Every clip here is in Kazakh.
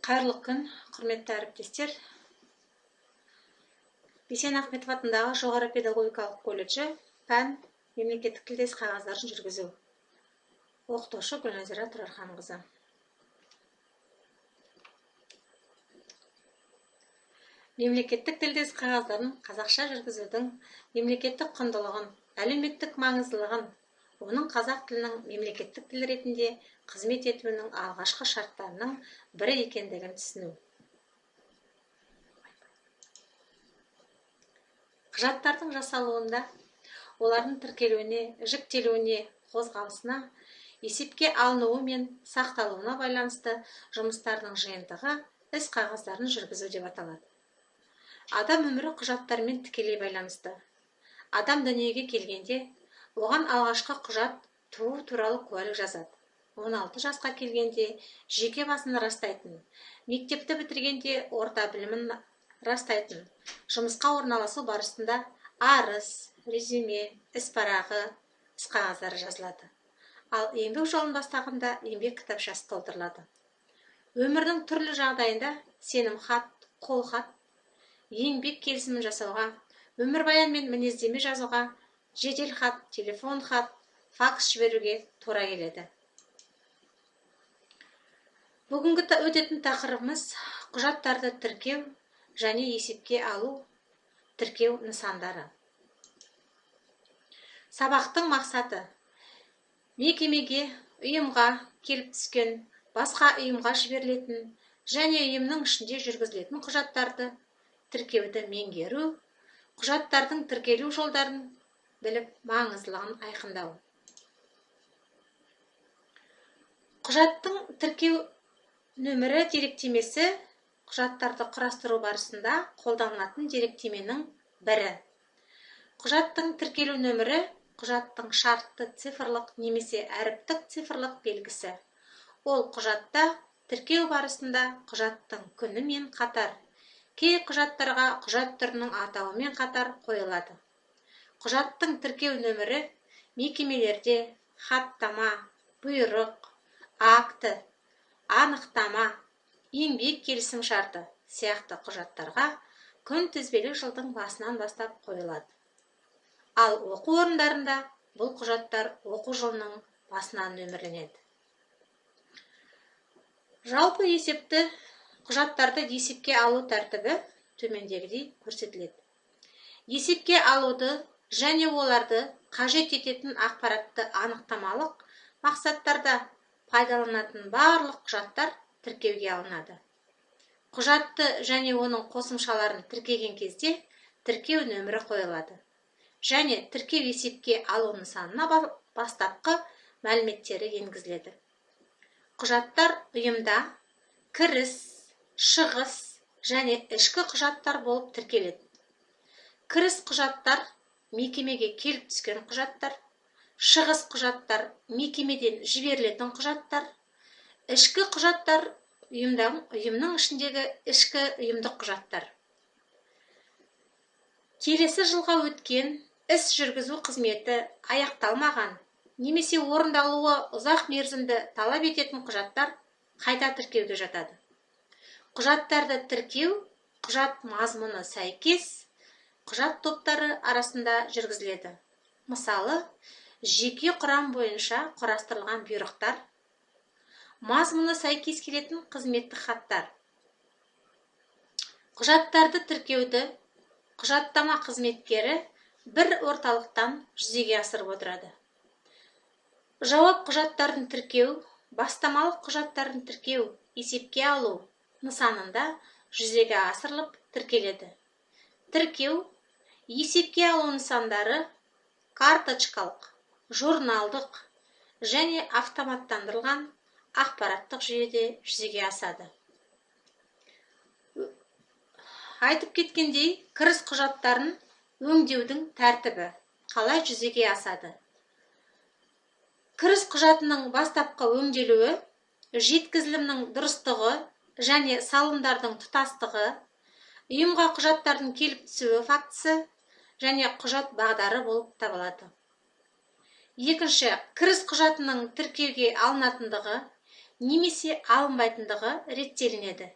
Қайырлы күн, құрметті әріптестер. Бейсен Ахметов атындағы жоғары педагогикалық колледжі пән мемлекеттік тілдес қағаздарын жүргізу. Оқытушы Гүлназира Тұрарханқызы. Мемлекеттік тілдес қағаздарын қазақша жүргізудің мемлекеттік құндылығын, әлеуметтік маңыздылығын, оның қазақ тілінің мемлекеттік тіл ретінде қызмет етуінің алғашқы шарттарының бірі екендігін түсіну. Құжаттардың жасалуында, олардың тіркелуіне, жіктелуіне, қозғалысына, есепке алынуы мен сақталуына байланысты жұмыстардың жиынтығы іс қағаздарын жүргізу деп аталады. Адам өмірі құжаттармен тікелей байланысты. Адам дүниеге келгенде, оған алғашқы құжат туу туралы куәлік жазады. 16 жасқа келгенде жеке басын растайтын, мектепті бітіргенде орта білімін растайтын, жұмысқа орналасу барысында арыз, резюме, іс парағы, іс қағаздары жазылады. Ал еңбек жолын бастағанда еңбек кітапшасы толтырылады. Өмірдің түрлі жағдайында сенімхат, қолхат, еңбек келісімін жасауға, өмірбаян мен мінездеме жазуға, жеделхат, телефон хат, факс жіберуге тура келеді. Бүгінгі өтетін тақырыбымыз құжаттарды тіркеу және есепке алу, тіркеу нысандары. Сабақтың мақсаты: мекемеге, ұйымға келіп түскен, басқа ұйымға жіберілетін және ұйымның ішінде жүргізілетін құжаттарды тіркеуді меңгеру, құжаттардың тіркелу жолдарын біліп, маңыздылығын айқындау. Құжаттың тіркеу нөмірі деректемесі құжаттарды құрастыру барысында қолданылатын деректеменің бірі. Құжаттың тіркелу нөмірі құжаттың шартты цифрлық немесе әріптік цифрлық белгісі. Ол құжатта тіркеу барысында құжаттың күнімен қатар, кей құжаттарға құжат түрінің атауымен қатар қойылады. Құжаттың тіркеу нөмірі мекемелерде хаттама, бұйрық, акті, анықтама, еңбек келісім шарты сияқты құжаттарға күнтізбелік жылдың басынан бастап қойылады. Ал оқу орындарында бұл құжаттар оқу жылының басынан нөмірленеді. Жалпы есепті құжаттарды есепке алу тәртібі төмендегідей көрсетіледі. Есепке алуды және оларды қажет ететін ақпаратты анықтамалық мақсаттарда пайдаланатын барлық құжаттар тіркеуге алынады. Құжатты және оның қосымшаларын тіркеген кезде тіркеу нөмірі қойылады. Және тіркеу есепке алу нысанына бастапқы мәліметтері енгізіледі. Құжаттар ұйымда кіріс, шығыс және ішкі құжаттар болып тіркеледі. Кіріс құжаттар мекемеге келіп түскен құжаттар, шығыс құжаттар мекемеден жіберілетін құжаттар, ішкі құжаттар ұйымның ішіндегі ішкі ұйымдық құжаттар. Келесі жылға өткен іс жүргізу қызметі аяқталмаған немесе орындалуы ұзақ мерзімді талап ететін құжаттар қайта тіркеуге жатады. Құжаттарды тіркеу құжат мазмұны сәйкес құжат топтары арасында жүргізіледі. Мысалы, жеке құрам бойынша құрастырылған бұйрықтар, мазмұны сәйкес келетін қызметтік хаттар. Құжаттарды тіркеуді құжаттама қызметкері бір орталықтан жүзеге асырып отырады. Жауап құжаттарын тіркеу, бастамалық құжаттарын тіркеу, есепке алу нысанында жүзеге асырылып тіркеледі. Тіркеу, есепке алу нысандары карточкалық, журналдық және автоматтандырылған ақпараттық жүйеде жүзеге асады. Айтып кеткендей, кіріс құжаттарын өңдеудің тәртібі қалай жүзеге асады? Кіріс құжатының бастапқы өңделуі, жеткізілімнің дұрыстығы және салымдардың тұтастығы, ұйымға құжаттардың келіп түсуі фактісі және құжат бағдары болып табылады. Екінші, кіріс құжатының тіркеуге алынатындығы, немесе алынбайтындығы реттелінеді.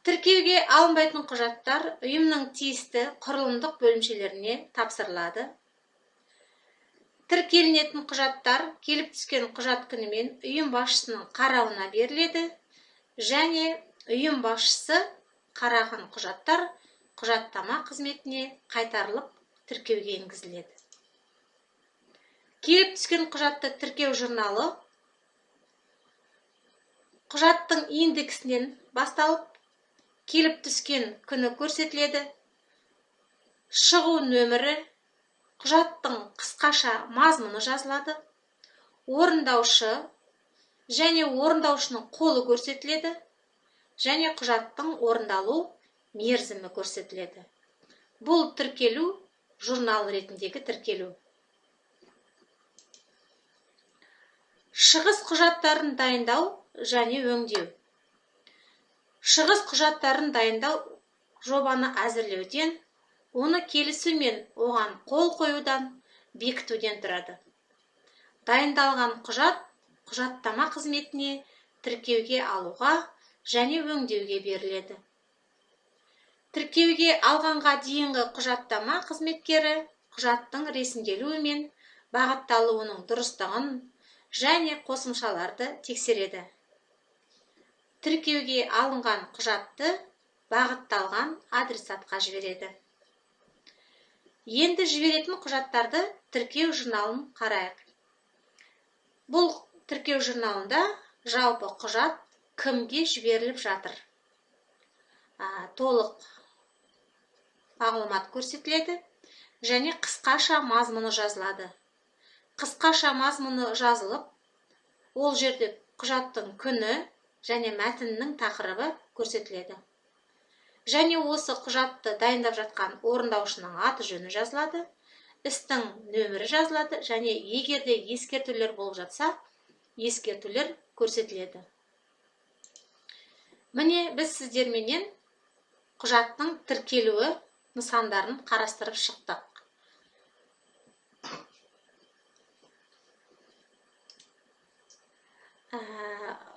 Тіркеуге алынбайтын құжаттар ұйымның тиісті құрылымдық бөлімшелеріне тапсырылады. Тіркелінетін құжаттар келіп түскен құжат күнімен ұйым басшысының қарауына беріледі және ұйым басшысы қараған құжаттар құжаттама қызметіне қайтарылып тіркеуге енгізіледі. Келіп түскен құжатты тіркеу журналы құжаттың индексінен басталып келіп түскен күні көрсетіледі. Шығу нөмірі, құжаттың қысқаша мазмұны жазылады. Орындаушы және орындаушының қолы көрсетіледі. Және құжаттың орындалу мерзімі көрсетіледі. Бұл тіркелу журнал ретіндегі тіркелу. Шығыс құжаттарын дайындау және өңдеу. Шығыс құжаттарын дайындау жобаны әзірлеуден, оны келісу мен оған қол қоюдан, бекітуден тұрады. Дайындалған құжат құжаттама қызметіне тіркеуге алуға және өңдеуге беріледі. Тіркеуге алғанға дейінгі құжаттама қызметкері құжаттың ресімделуі мен бағытталуының дұрыстығын және қосымшаларды тексереді. Тіркеуге алынған құжатты бағытталған адресатқа жібереді. Енді жіберетін құжаттарды тіркеу журналын қарайық. Бұл тіркеу журналында жалпы құжат кімге жіберіліп жатыр. Толық мағлұмат көрсетіледі және қысқаша мазмұны жазылады. Қысқаша мазмұны жазылып, ол жерде құжаттың күні және мәтіннің тақырыбы көрсетіледі. Және осы құжатты дайындап жатқан орындаушының аты жөні жазылады, істің нөмірі жазылады және егерде ескертулер болып жатса, ескертулер көрсетіледі. Міне біз сіздерменен құжаттың тіркелуі нысандарын қарастырып шықтық.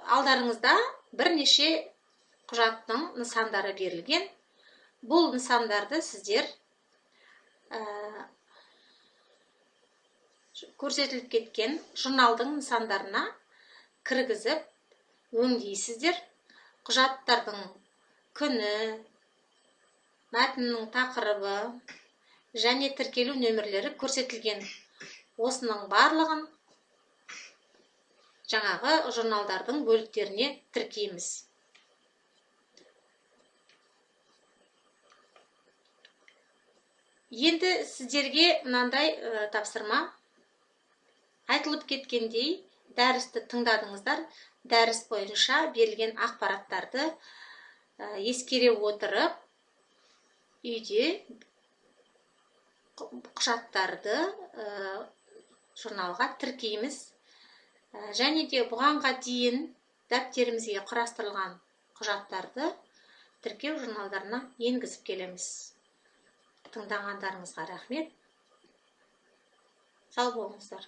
Алдарыңызда бірнеше құжаттың нысандары берілген. Бұл нысандарды сіздер көрсетіліп кеткен журналдың нысандарына кіргізіп өңдейсіздер. Құжаттардың күні, мәтіннің тақырыбы және тіркелу нөмірлері көрсетілген. Осының барлығын жаңағы журналдардың бөліктеріне тіркейміз. Енді сіздерге мынандай тапсырма. Айтылып кеткендей, дәрісті тыңдадыңыздар. Дәріс бойынша берілген ақпараттарды ескере отырып, үйде құжаттарды журналға тіркейміз. Және де бұғанға дейін дәптерімізге құрастырылған құжаттарды тіркеу журналдарына енгізіп келеміз. Тыңдағандарыңызға рахмет. Сау болыңыздар.